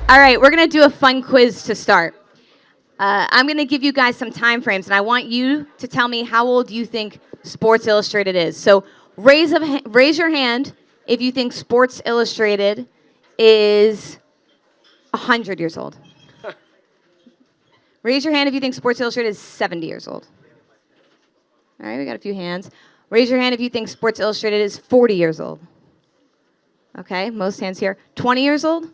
All right, we're going to do a fun quiz to start. I'm going to give you guys some time frames, and I want you to tell me how old you think Sports Illustrated is. So raise your hand if you think Sports Illustrated is 100 years old. Raise your hand if you think Sports Illustrated is 70 years old. All right, we got a few hands. Raise your hand if you think Sports Illustrated is 40 years old. Okay, most hands here. 20 years old?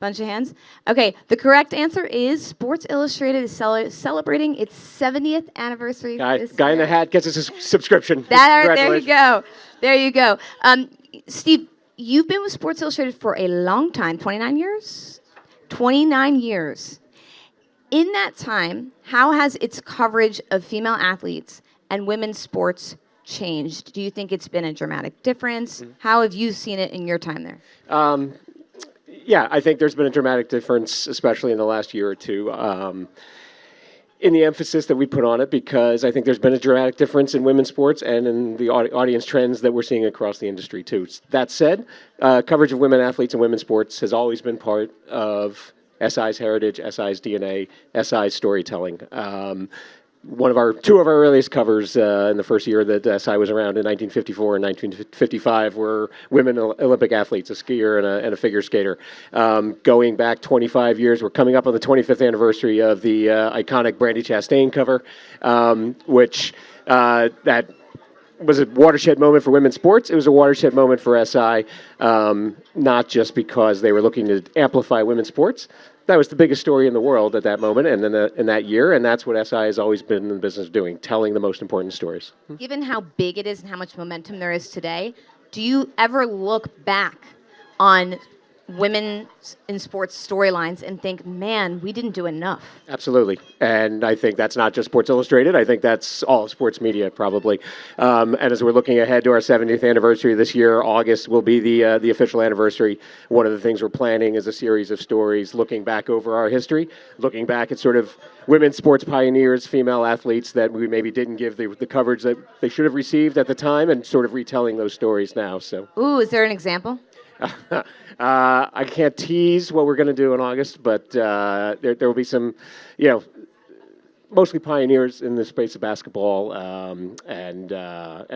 Bunch of hands. Okay, the correct answer is Sports Illustrated is celebrating its 70th anniversary. Guy in the hat gets us a subscription. There you go. There you go. Steve, you've been with Sports Illustrated for a long time, 29 years? 29 years. In that time, how has its coverage of female athletes and women's sports changed? Do you think it's been a dramatic difference? How have you seen it in your time there? Yeah, I think there's been a dramatic difference, especially in the last year or two, in the emphasis that we put on it, because I think there's been a dramatic difference in women's sports and in the audience trends that we're seeing across the industry, too. That said, coverage of women athletes and women's sports has always been part of SI's heritage, SI's DNA, SI's storytelling. Two of our earliest covers in the first year that SI was around in 1954 and 1955 were women Olympic athletes, a skier and a figure skater. Going back 25 years, we're coming up on the 25th anniversary of the iconic Brandi Chastain cover, which that was a watershed moment for women's sports. It was a watershed moment for SI, not just because they were looking to amplify women's sports. That was the biggest story in the world at that moment and in that year, and that's what SI has always been in the business of doing, telling the most important stories. Given how big it is and how much momentum there is today, do you ever look back on women in sports storylines and think, man, we didn't do enough? Absolutely. And I think that's not just Sports Illustrated. I think that's all sports media, probably. And as we're looking ahead to our 70th anniversary this year, August will be the official anniversary. One of the things we're planning is a series of stories looking back over our history, looking back at sort of women's sports pioneers, female athletes that we maybe didn't give the coverage that they should have received at the time, and sort of retelling those stories now. So. Ooh, is there an example? I can't tease what we're going to do in August, but there will be some, mostly pioneers in the space of basketball and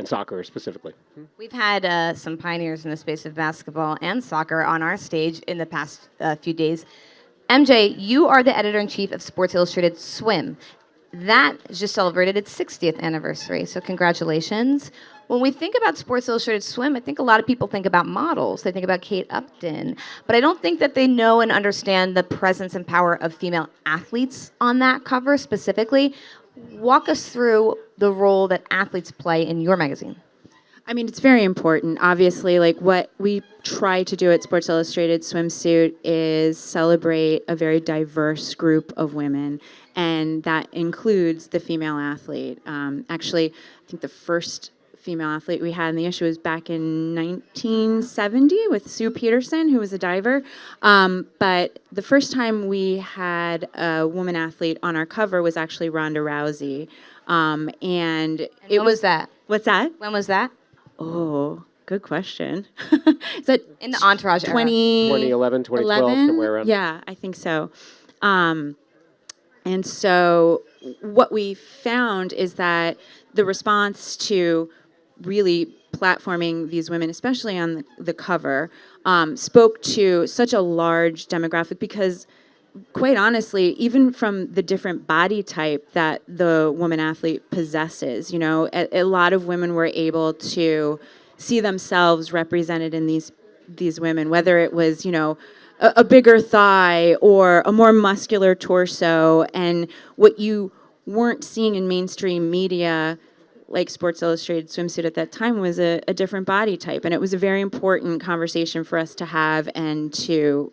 soccer specifically. We've had some pioneers in the space of basketball and soccer on our stage in the past few days. MJ, you are the editor-in-chief of Sports Illustrated Swim. That just celebrated its 60th anniversary, so congratulations. When we think about Sports Illustrated Swim, I think a lot of people think about models. They think about Kate Upton. But I don't think that they know and understand the presence and power of female athletes on that cover specifically. Walk us through the role that athletes play in your magazine. I mean, it's very important. Obviously, like what we try to do at Sports Illustrated Swimsuit is celebrate a very diverse group of women, and that includes the female athlete. Actually, I think the first female athlete we had in the issue was back in 1970 with Sue Peterson, who was a diver. But the first time we had a woman athlete on our cover was actually Ronda Rousey. And when was that? What's that? When was that? Oh, good question. Is that in the Entourage era? 2011, 2012, somewhere around. Yeah, I think so. And so what we found is that the response to really platforming these women, especially on the cover, spoke to such a large demographic because, quite honestly, even from the different body type that the woman athlete possesses, a lot of women were able to see themselves represented in these women, whether it was, a bigger thigh or a more muscular torso, and what you weren't seeing in mainstream media like Sports Illustrated Swimsuit at that time was a different body type. And it was a very important conversation for us to have and to,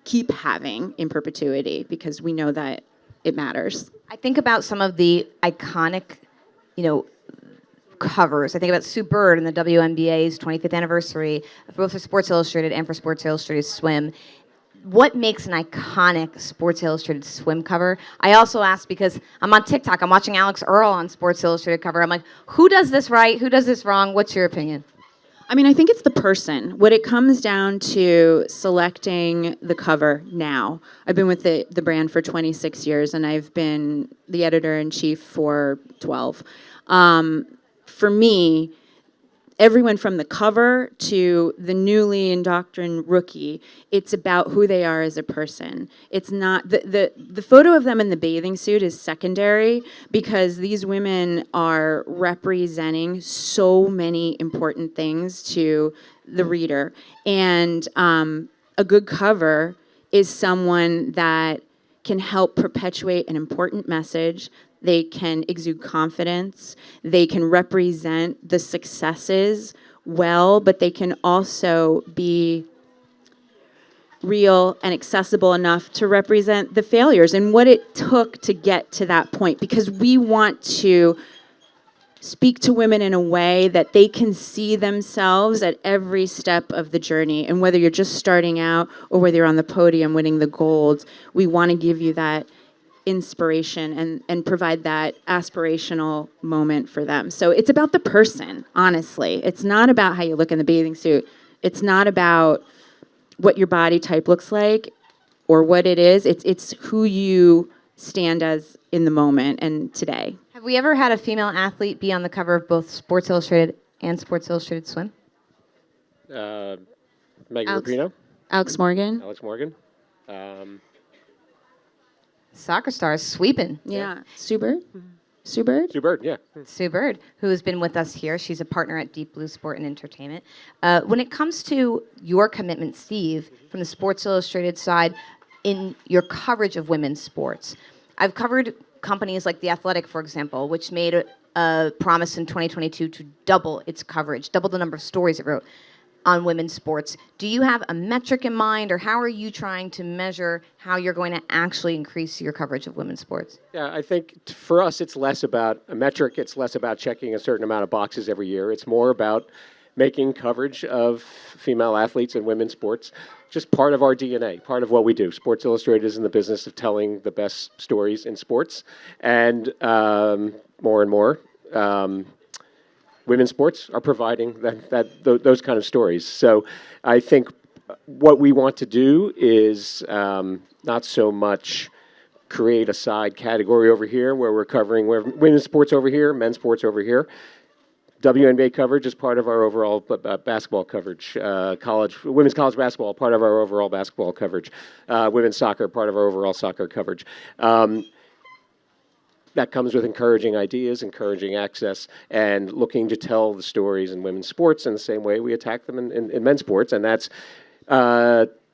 keep having in perpetuity because we know that it matters. I think about some of the iconic, covers. I think about Sue Bird and the WNBA's 25th anniversary, both for Sports Illustrated and for Sports Illustrated Swim. What makes an iconic Sports Illustrated Swim cover? I also ask because I'm on TikTok. I'm watching Alex Earl on Sports Illustrated cover. I'm like, who does this right? Who does this wrong? What's your opinion? I mean, I think it's the person. What it comes down to selecting the cover now. I've been with the brand for 26 years, and I've been the editor-in-chief for 12. For me, everyone from the cover to the newly indoctrined rookie, it's about who they are as a person. It's not the photo of them in the bathing suit is secondary because these women are representing so many important things to the reader. And a good cover is someone that can help perpetuate an important message. They can exude confidence. They can represent the successes well, but they can also be real and accessible enough to represent the failures and what it took to get to that point. Because we want to speak to women in a way that they can see themselves at every step of the journey. And whether you're just starting out or whether you're on the podium winning the gold, we want to give you that inspiration and provide that aspirational moment for them. So it's about the person, honestly. It's not about how you look in the bathing suit. It's not about what your body type looks like or what it is. It's who you stand as in the moment and today. Have we ever had a female athlete be on the cover of both Sports Illustrated and Sports Illustrated Swim? Megan Alex- Rapinoe, Alex Morgan. Alex Morgan. Soccer stars sweeping. Yeah. Sue Bird. Sue Bird. Sue Bird, yeah. Sue Bird, who has been with us here. She's a partner at Deep Blue Sport and Entertainment. When it comes to your commitment, Steve, from the Sports Illustrated side, in your coverage of women's sports, I've covered companies like The Athletic, for example, which made a promise in 2022 to double its coverage, double the number of stories it wrote on women's sports. Do you have a metric in mind, or how are you trying to measure how you're going to actually increase your coverage of women's sports? Yeah, I think for us, it's less about a metric. It's less about checking a certain amount of boxes every year. It's more about making coverage of female athletes and women's sports just part of our DNA, part of what we do. Sports Illustrated is in the business of telling the best stories in sports, and more and more, women's sports are providing those kind of stories. So I think what we want to do is not so much create a side category over here where we're covering women's sports over here, men's sports over here. WNBA coverage is part of our overall basketball coverage. Women's college basketball, part of our overall basketball coverage. Women's soccer, part of our overall soccer coverage. That comes with encouraging ideas, encouraging access, and looking to tell the stories in women's sports in the same way we attack them in men's sports. And that's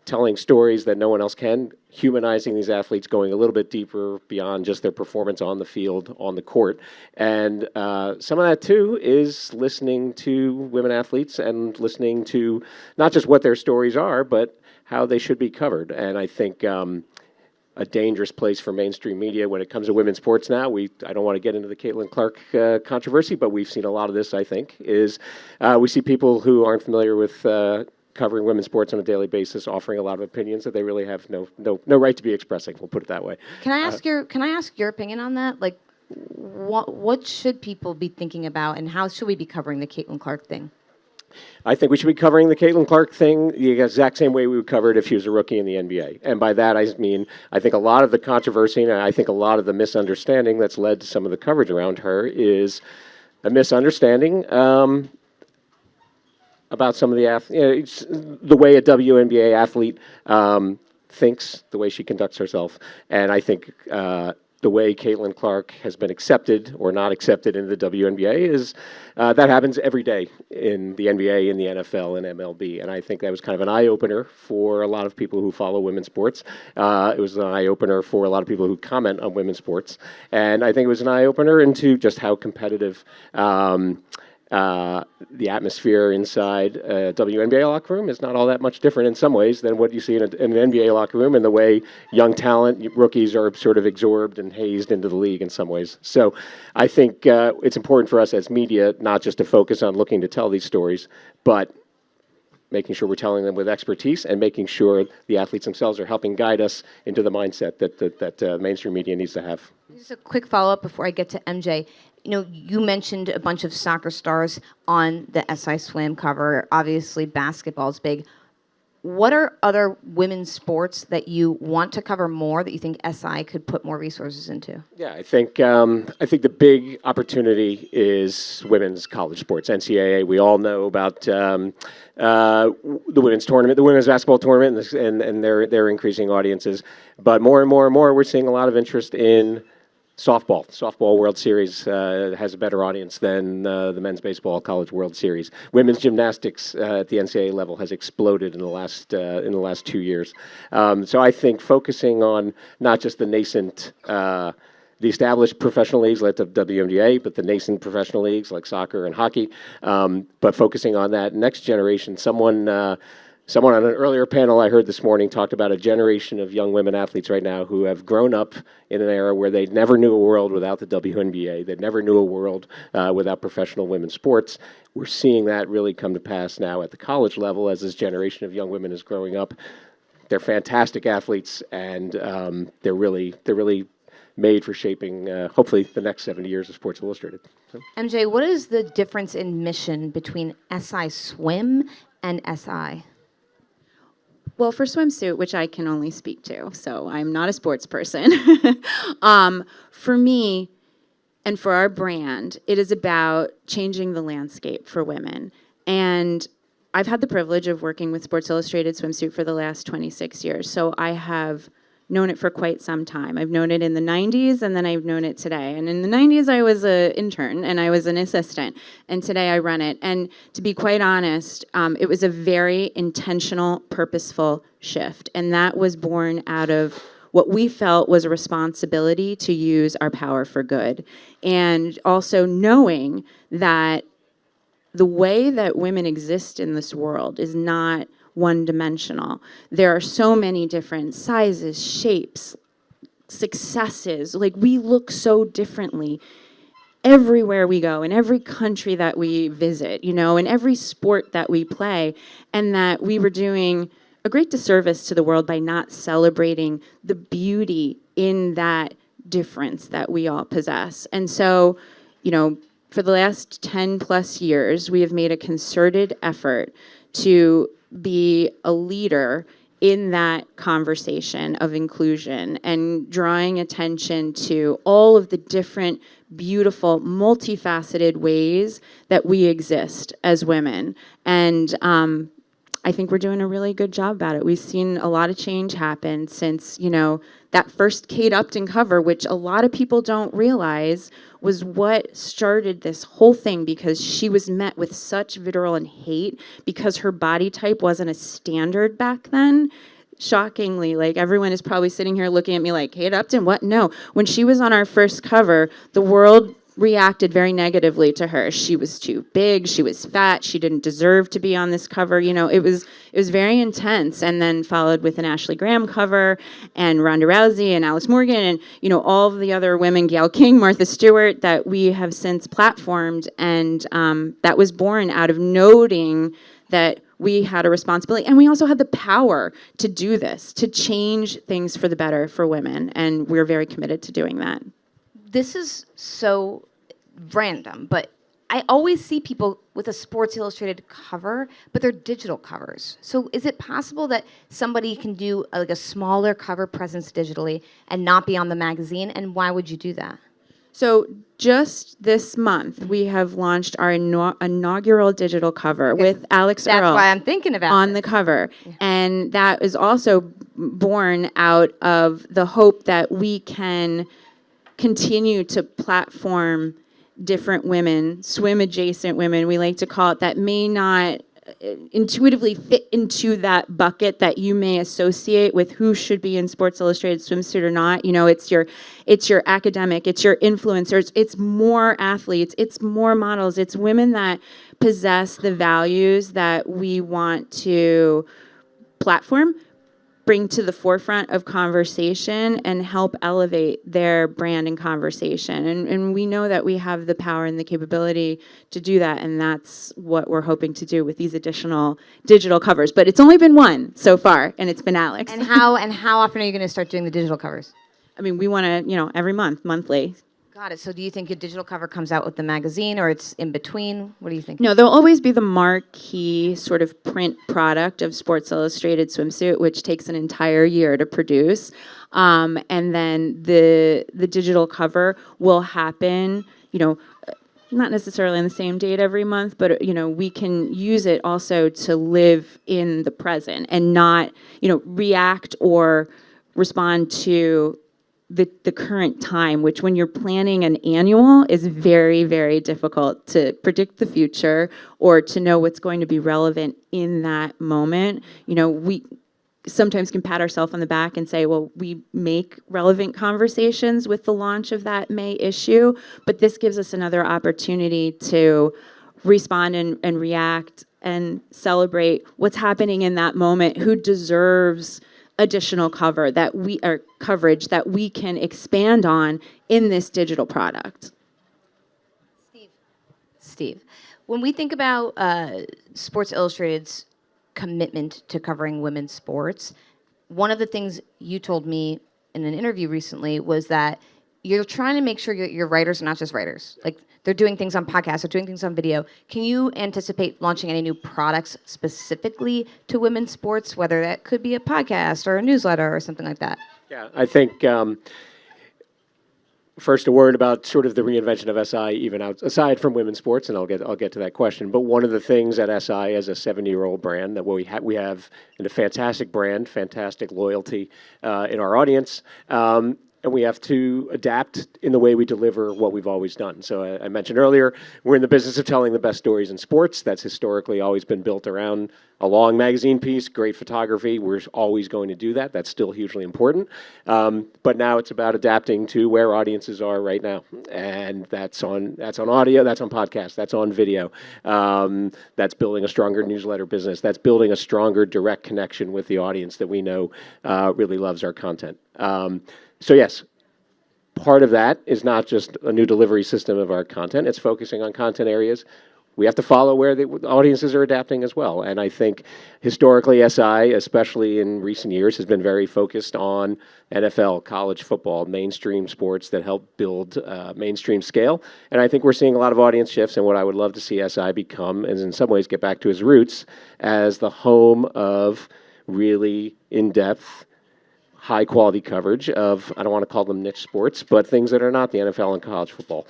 telling stories that no one else can, humanizing these athletes, going a little bit deeper beyond just their performance on the field, on the court. And some of that, too, is listening to women athletes and listening to not just what their stories are, but how they should be covered. And I think a dangerous place for mainstream media when it comes to women's sports now. I don't want to get into the Caitlin Clark controversy, but we've seen a lot of this, I think, is we see people who aren't familiar with covering women's sports on a daily basis offering a lot of opinions that they really have no right to be expressing, we'll put it that way. Can I ask your opinion on that? Like, what should people be thinking about, and how should we be covering the Caitlin Clark thing? I think we should be covering the Caitlin Clark thing the exact same way we would cover it if she was a rookie in the NBA. And by that, I mean, I think a lot of the controversy and I think a lot of the misunderstanding that's led to some of the coverage around her is a misunderstanding about some of the way a WNBA athlete thinks, the way she conducts herself. And I think the way Caitlin Clark has been accepted or not accepted in the WNBA is that happens every day in the NBA, in the NFL, and MLB. And I think that was kind of an eye-opener for a lot of people who follow women's sports. It was an eye-opener for a lot of people who comment on women's sports. And I think it was an eye-opener into just how competitive the atmosphere inside a WNBA locker room is not all that much different in some ways than what you see in an NBA locker room, and the way young talent, rookies, are sort of absorbed and hazed into the league in some ways. So I think it's important for us as media not just to focus on looking to tell these stories, but making sure we're telling them with expertise and making sure the athletes themselves are helping guide us into the mindset that mainstream media needs to have. Just a quick follow-up before I get to MJ. You mentioned a bunch of soccer stars on the SI Swim cover. Obviously, basketball is big. What are other women's sports that you want to cover more that you think SI could put more resources into? Yeah, I think the big opportunity is women's college sports. NCAA, we all know about the women's tournament, the women's basketball tournament, and their increasing audiences. But more and more, we're seeing a lot of interest in softball. Softball World Series has a better audience than the men's baseball College World Series. Women's gymnastics at the NCAA level has exploded in the last 2 years. So I think focusing on not just the nascent, the established professional leagues like the WNBA, but the nascent professional leagues like soccer and hockey, but focusing on that next generation. Someone on an earlier panel I heard this morning talked about a generation of young women athletes right now who have grown up in an era where they never knew a world without the WNBA. They never knew a world without professional women's sports. We're seeing that really come to pass now at the college level as this generation of young women is growing up. They're fantastic athletes, and they're really made for shaping, hopefully, the next 70 years of Sports Illustrated. So. MJ, what is the difference in mission between SI Swim and SI? Well, for swimsuit, which I can only speak to, so I'm not a sports person, for me and for our brand, it is about changing the landscape for women. And I've had the privilege of working with Sports Illustrated Swimsuit for the last 26 years, so I have known it for quite some time. I've known it in the 90s, and then I've known it today. And in the 90s, I was an intern, and I was an assistant. And today, I run it. And to be quite honest, it was a very intentional, purposeful shift. And that was born out of what we felt was a responsibility to use our power for good. And also knowing that the way that women exist in this world is not one-dimensional. There are so many different sizes, shapes, successes. Like, we look so differently everywhere we go, in every country that we visit, in every sport that we play, and that we were doing a great disservice to the world by not celebrating the beauty in that difference that we all possess. And so, for the last 10 plus years, we have made a concerted effort to be a leader in that conversation of inclusion and drawing attention to all of the different, beautiful, multifaceted ways that we exist as women. And I think we're doing a really good job about it. We've seen a lot of change happen since, that first Kate Upton cover, which a lot of people don't realize was what started this whole thing, because she was met with such virulent hate because her body type wasn't a standard back then. Shockingly, everyone is probably sitting here looking at me like, Kate Upton, what? No. When she was on our first cover, the world reacted very negatively to her. She was too big, she was fat, she didn't deserve to be on this cover. It was very intense, and then followed with an Ashley Graham cover, and Ronda Rousey, and Alex Morgan, and all of the other women, Gayle King, Martha Stewart, that we have since platformed, and that was born out of noting that we had a responsibility, and we also had the power to do this, to change things for the better for women, and we're very committed to doing that. This is so random, but I always see people with a Sports Illustrated cover, but they're digital covers. So is it possible that somebody can do a smaller cover presence digitally and not be on the magazine? And why would you do that? So just this month, we have launched our inaugural digital cover with Alex Earle. That's why I'm thinking about on the cover. Yeah. And that is also born out of the hope that we can continue to platform different women, swim-adjacent women, we like to call it, that may not intuitively fit into that bucket that you may associate with who should be in Sports Illustrated Swimsuit or not. It's your academic, it's your influencers, it's more athletes, it's more models, it's women that possess the values that we want to platform, bring to the forefront of conversation, and help elevate their brand and conversation. And we know that we have the power and the capability to do that, and that's what we're hoping to do with these additional digital covers. But it's only been one so far, and it's been Alex. And how often are you going to start doing the digital covers? I mean, we want to, every month, monthly. Got it. So do you think your digital cover comes out with the magazine, or it's in between? What do you think? No, there'll always be the marquee sort of print product of Sports Illustrated Swimsuit, which takes an entire year to produce. And then the digital cover will happen, not necessarily on the same date every month, but we can use it also to live in the present and not, react or respond to the current time, which when you're planning an annual is very, very difficult to predict the future or to know what's going to be relevant in that moment. We sometimes can pat ourselves on the back and say, well, we make relevant conversations with the launch of that May issue, but this gives us another opportunity to respond and react and celebrate what's happening in that moment, who deserves additional coverage that we can expand on in this digital product. Steve, when we think about Sports Illustrated's commitment to covering women's sports, one of the things you told me in an interview recently was that you're trying to make sure your writers are not just writers. Like, they're doing things on podcasts, they're doing things on video. Can you anticipate launching any new products specifically to women's sports, whether that could be a podcast or a newsletter or something like that? Yeah, I think first a word about sort of the reinvention of SI, even aside from women's sports, and I'll get to that question. But one of the things at SI as a 70-year-old brand that we have a fantastic brand, fantastic loyalty in our audience. And we have to adapt in the way we deliver what we've always done. So I mentioned earlier, we're in the business of telling the best stories in sports. That's historically always been built around a long magazine piece, great photography. We're always going to do that. That's still hugely important. But now it's about adapting to where audiences are right now. And that's on audio, that's on podcast, that's on video. That's building a stronger newsletter business. That's building a stronger direct connection with the audience that we know really loves our content. So yes, part of that is not just a new delivery system of our content. It's focusing on content areas. We have to follow where the audiences are adapting as well. And I think historically SI, especially in recent years, has been very focused on NFL, college football, mainstream sports that help build mainstream scale. And I think we're seeing a lot of audience shifts. And what I would love to see SI become is in some ways get back to its roots as the home of really in-depth, high-quality coverage of, I don't want to call them niche sports, but things that are not the NFL and college football.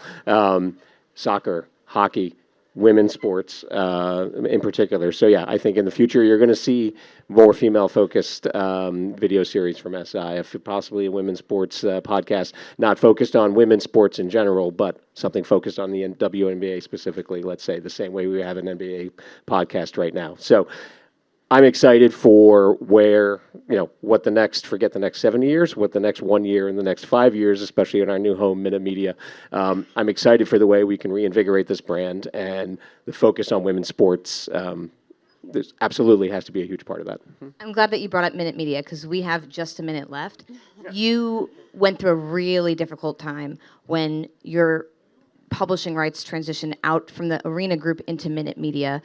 Soccer, hockey, women's sports in particular. So yeah, I think in the future you're going to see more female-focused video series from SI, possibly a women's sports podcast, not focused on women's sports in general, but something focused on the WNBA specifically, let's say, the same way we have an NBA podcast right now. So I'm excited for where, what the next, forget the next 70 years, what the next 1 year and the next 5 years, especially in our new home, Minute Media. I'm excited for the way we can reinvigorate this brand and the focus on women's sports. There absolutely has to be a huge part of that. I'm glad that you brought up Minute Media because we have just a minute left. You went through a really difficult time when your publishing rights transitioned out from the Arena Group into Minute Media.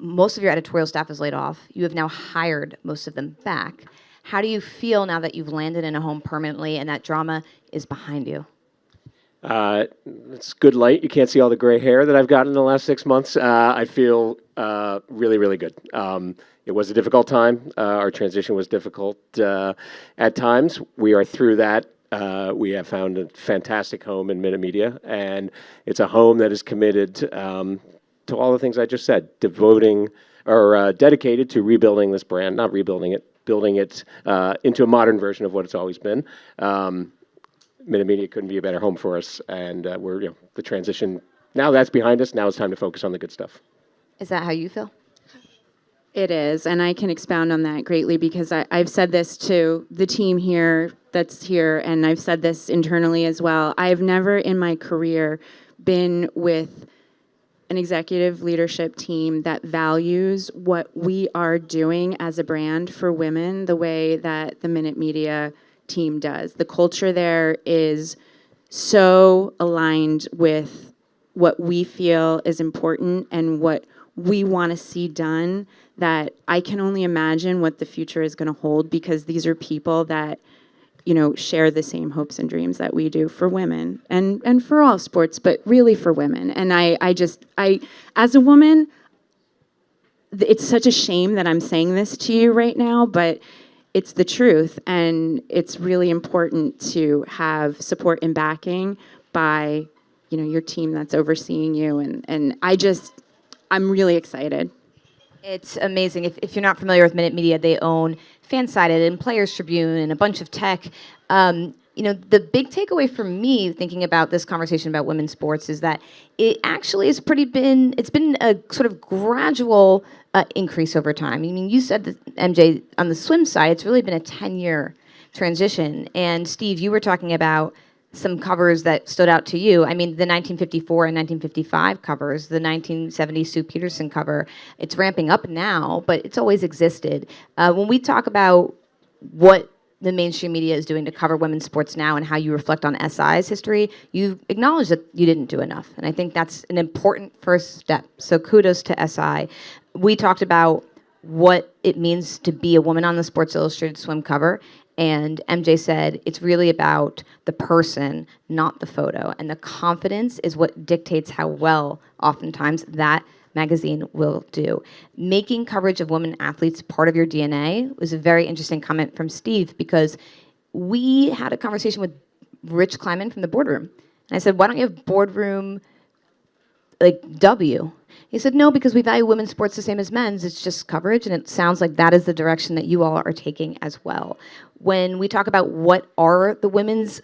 Most of your editorial staff is laid off. You have now hired most of them back. How do you feel now that you've landed in a home permanently and that drama is behind you? It's good light. You can't see all the gray hair that I've gotten in the last 6 months. I feel really, really good. It was a difficult time. Our transition was difficult at times. We are through that. We have found a fantastic home in Minute Media, and it's a home that is committed to all the things I just said, dedicated to rebuilding this brand, not rebuilding it, building it into a modern version of what it's always been. Minute Media couldn't be a better home for us, and we're the transition. Now that's behind us. Now it's time to focus on the good stuff. Is that how you feel? It is, and I can expound on that greatly because I've said this to the team here that's here, and I've said this internally as well. I've never in my career been with an executive leadership team that values what we are doing as a brand for women the way that the Minute Media team does. The culture there is so aligned with what we feel is important and what we want to see done that I can only imagine what the future is going to hold because these are people that share the same hopes and dreams that we do for women and for all sports, but really for women. And I as a woman, it's such a shame that I'm saying this to you right now, but it's the truth, and it's really important to have support and backing by, your team that's overseeing you, and I'm really excited. It's amazing. If you're not familiar with Minute Media, they own Fansided and Players Tribune and a bunch of tech. The big takeaway for me thinking about this conversation about women's sports is that it actually has it's been a sort of gradual increase over time. I mean, you said that, MJ, on the swim side, it's really been a 10-year transition. And Steve, you were talking about some covers that stood out to you. I mean, the 1954 and 1955 covers, the 1970 Sue Peterson cover, it's ramping up now, but it's always existed. When we talk about what the mainstream media is doing to cover women's sports now and how you reflect on SI's history, you acknowledge that you didn't do enough. And I think that's an important first step. So kudos to SI. We talked about what it means to be a woman on the Sports Illustrated swim cover. And MJ said it's really about the person, not the photo. And the confidence is what dictates how well, oftentimes, that magazine will do. Making coverage of women athletes part of your DNA was a very interesting comment from Steve, because we had a conversation with Rich Kleiman from the boardroom. And I said, why don't you have boardroom W? He said, no, because we value women's sports the same as men's. It's just coverage, and it sounds like that is the direction that you all are taking as well. When we talk about what are the women's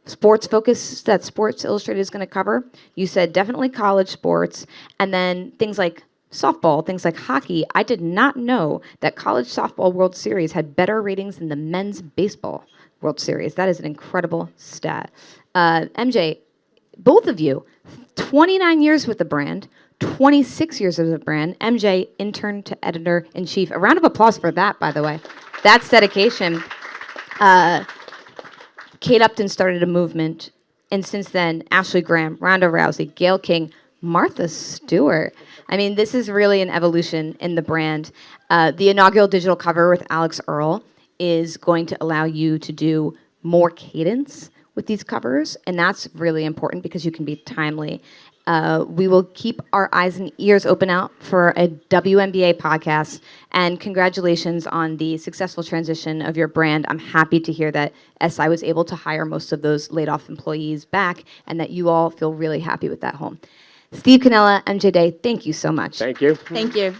sports focus that Sports Illustrated is going to cover, you said definitely college sports, and then things like softball, things like hockey. I did not know that college softball World Series had better ratings than the men's baseball World Series. That is an incredible stat. MJ, both of you, 29 years with the brand, 26 years with the brand. MJ, intern to editor-in-chief. A round of applause for that, by the way. That's dedication. Kate Upton started a movement, and since then, Ashley Graham, Ronda Rousey, Gayle King, Martha Stewart. I mean, this is really an evolution in the brand. The inaugural digital cover with Alex Earl is going to allow you to do more cadence with these covers, and that's really important because you can be timely. We will keep our eyes and ears open out for a WNBA podcast, and congratulations on the successful transition of your brand. I'm happy to hear that SI was able to hire most of those laid-off employees back, and that you all feel really happy with that home. Steve Canella, MJ Day, thank you so much. Thank you. Thank you.